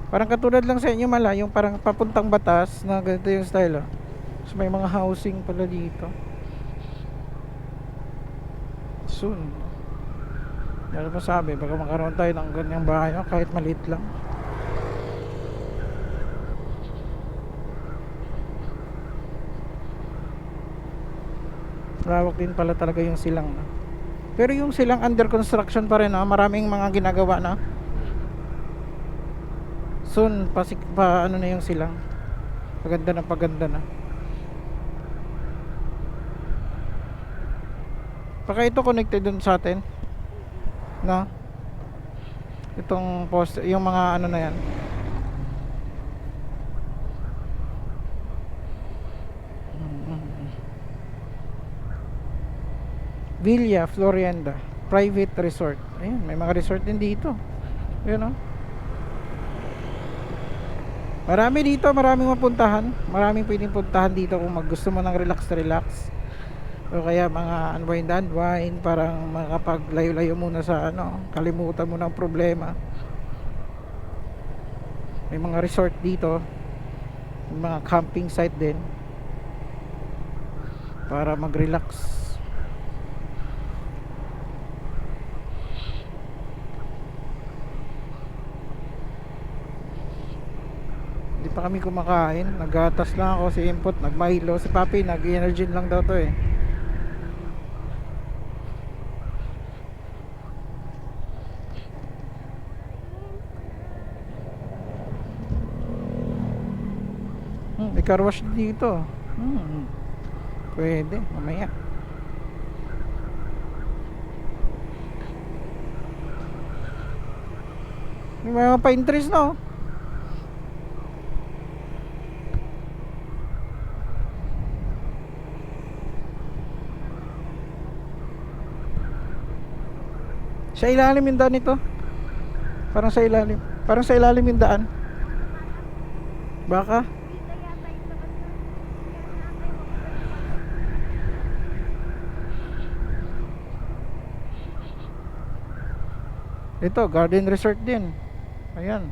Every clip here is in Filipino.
Parang katulad lang sa inyo mala, yung parang papuntang Batas na ganito yung style oh. So may mga housing pala dito. Soon. Yan pa sabi, baka makaroon tayo ng ganyang bahay no? Kahit maliit lang. Lawak din pala talaga yung silang no? Pero yung silang under construction pa rin no? Maraming mga ginagawa na soon pa ano na yung silang paganda na. Baka ito connected dun sa atin no? Itong post, yung mga ano na yan. Villa Florienda Private Resort. Ayun, may mga resort din dito. Ayun, no? Marami dito, maraming mapuntahan. Maraming pwedeng puntahan dito kung gusto mo ng relax. O kaya mga unwind, parang makapaglayo-layo muna sa ano, kalimutan mo ng problema. May mga resort dito, may mga camping site din para mag-relax. Hindi pa kami kumakain, naggatas lang ako, si Input nagmahilo, si Papi nag-energy lang daw to eh. May car wash dito. Pwede, mamaya. May mga pine trees no. Sa ilalim yung daan nito. Parang sa ilalim. Parang sa ilalim yung daan. Baka. Ito, garden resort din. Ayan.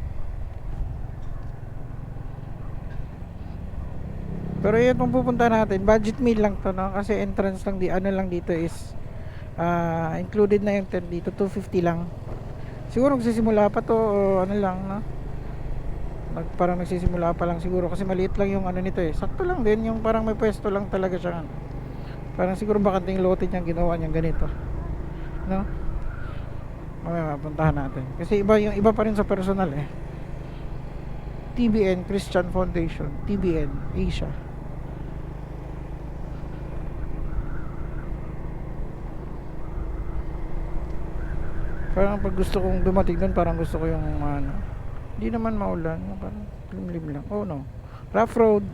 Pero yun kung pupunta natin, budget meal lang to no. Kasi entrance lang ano lang dito is included na yung tent dito, 250 lang. Siguro magsisimula pa to o ano lang no. Parang nagsisimula pa lang siguro kasi maliit lang yung ano nito eh. Sakto lang din yung parang may pwesto lang talaga siya. Parang siguro bakanting lote niyang ginawa niyang ganito. No? Mamaya puntahan natin. Kasi iba yung iba pa rin sa personal eh. TBN Christian Foundation, TBN Asia. Parang pag gusto kong dumating doon, parang gusto ko yung ano. Hindi naman maulan, parang limlim lang. Oh no. Rough road.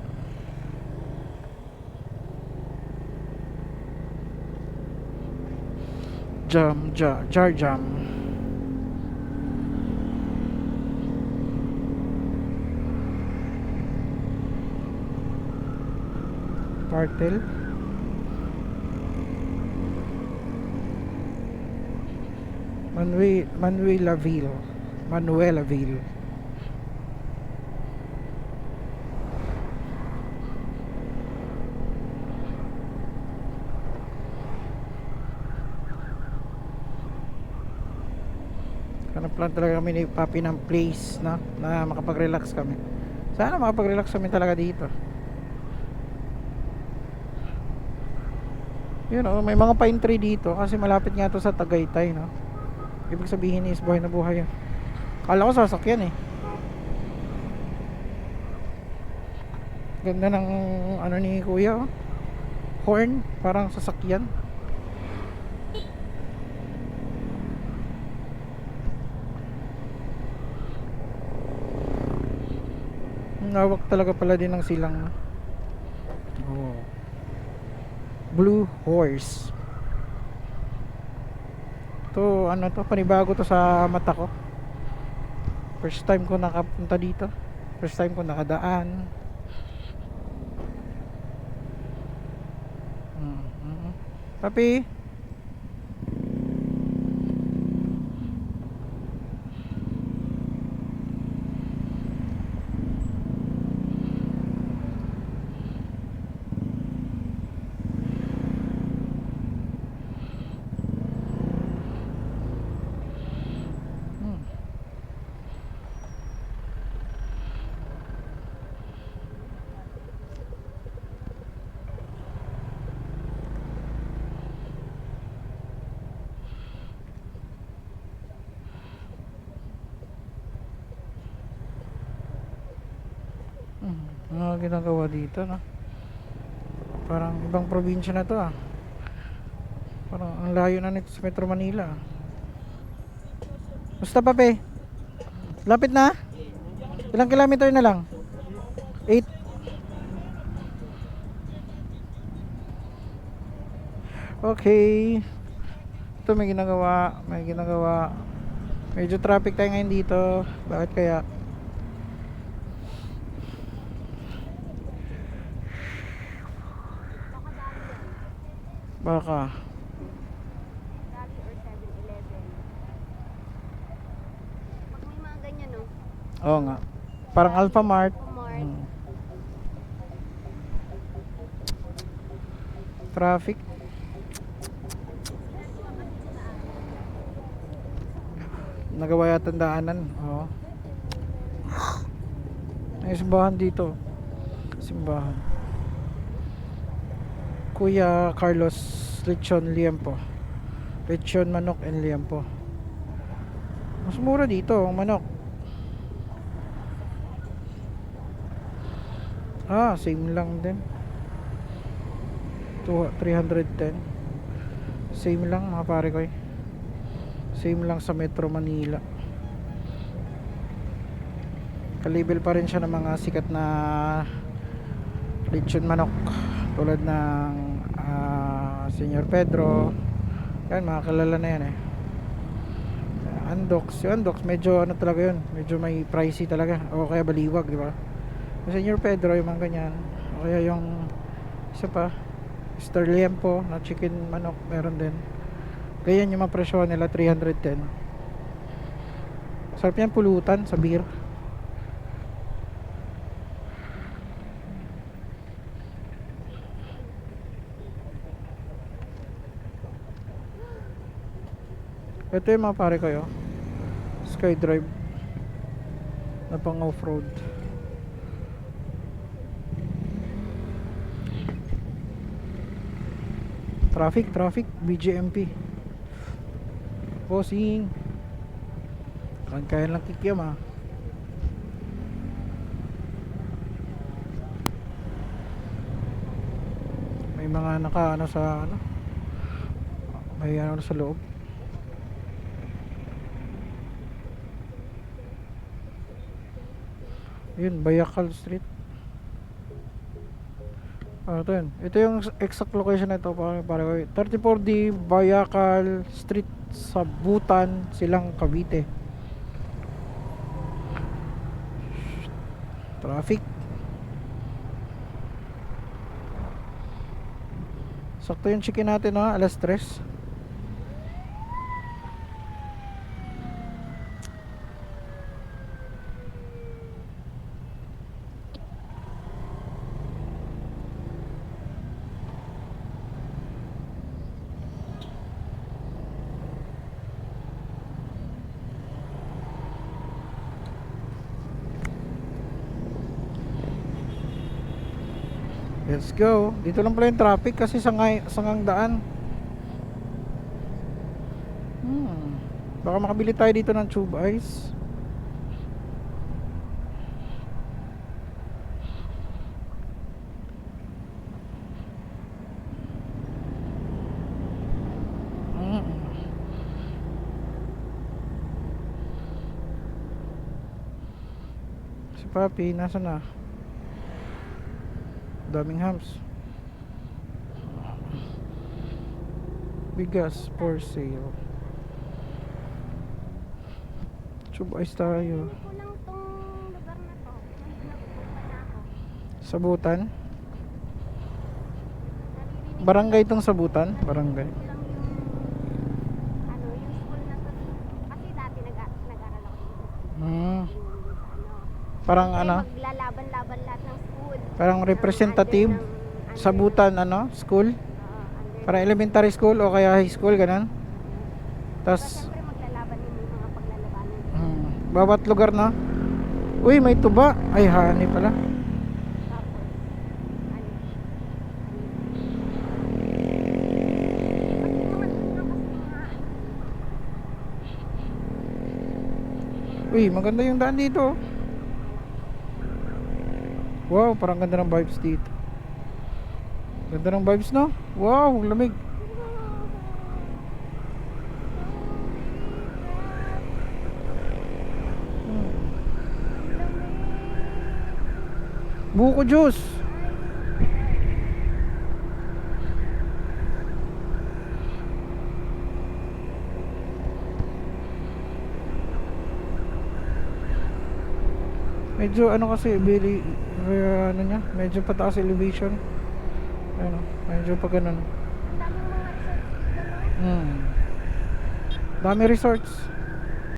Jar jam. Partel. Manuelaville. Manuelaville. Hanap lang talaga kami ni Papi ng place na makapag-relax kami. Sana makapag-relax kami talaga dito. Yun know, may mga pine tree dito kasi malapit nga to sa Tagaytay no. Ibig sabihin is buhay na buhay yun. Kala ko sasakyan eh. Ganda ng ano ni kuya oh. Horn, parang sasakyan. Nawak talaga pala din ng silang no? Oh. Blue Horse. To ano to, panibago to sa mata ko. First time ko nakapunta dito. First time ko nakadaan. Papi. ginagawa dito, no? Parang ibang probinsya na to, ah. Parang ang layo na nito sa Metro Manila, ah. Musta pa, pe? Lapit na? Ilang kilometer na lang? 8. Okay. Ito may ginagawa. May ginagawa. Medyo traffic tayo ngayon dito. Bakit kaya? Baka. Rally or 7-Eleven. Pag may mga ganyan, no? Oo nga. Parang Alphamart. Walmart. Hmm. Traffic. Nagawa yata ang daanan. Oo. May simbahan dito. Simbahan. Kuya Carlos Lechon Liempo. Lechon manok and liempo. Mas mura dito ang manok. Same lang din. 310. Same lang mga pare ko eh. Same lang sa Metro Manila. Kalibel pa rin siya ng mga sikat na lechon manok tulad ng Senyor Pedro. Yan, mga kalala na yan eh. Andox, yung Andox medyo ano talaga yun, medyo may pricey talaga, o kaya baliwag, di ba? Yung Senyor Pedro, yung mga ganyan, o kaya yung isa pa, Mr. Liempo na chicken manok, meron din. Ganyan yung mga presyo nila, 310. Sarap yan pulutan sa beer. Ito yung mga pare kayo, Skydrive na pang off-road. Traffic, BGMP. Bossing. Kaya lang kikiam, ah. May mga naka ano sa ano. May ano sa loob. Yun, Bayakal Street. Ito yun. Ito yung exact location na ito. Para 34D Bayakal Street, Sabutan, Silang, Cavite. Traffic. Sakto yung chicken natin, no? Alas 3. Let's go. Dito lang pala yung traffic kasi sangang daan. Baka makabili tayo dito ng tube ice. Si Papi, nasa na? Daming hams. Bigas for sale. Tube ice tayo. Ano po lang tong lugar na to? Nandun napupunta na ako. Sabutan. Naririnig Barangay itong Sabutan. Barangay. ko lang yung ano, yung school na to. Kasi dati nag-aral ako dito. Hmm. Yung Parang Siyempre, ano? maglalaban-laban lahat ng school. Parang representative. Sabutan ano? School. Para elementary school o kaya high school, ganun. Tas Siyempre maglalaban din yung mga paglalabanan. bawat lugar na. Uy, may tuba. Ay, honey pala. Tapos, ano? Uy, maganda yung daan dito. Wow, parang ganda ng vibes dito. Ganda ng vibes, no? Wow, ang lamig. Buko juice. Medyo ano kasi ano niya, medyo pataas elevation. Ano, medyo pa ganun. Ang daming mga resorts dito, no? Dami resorts.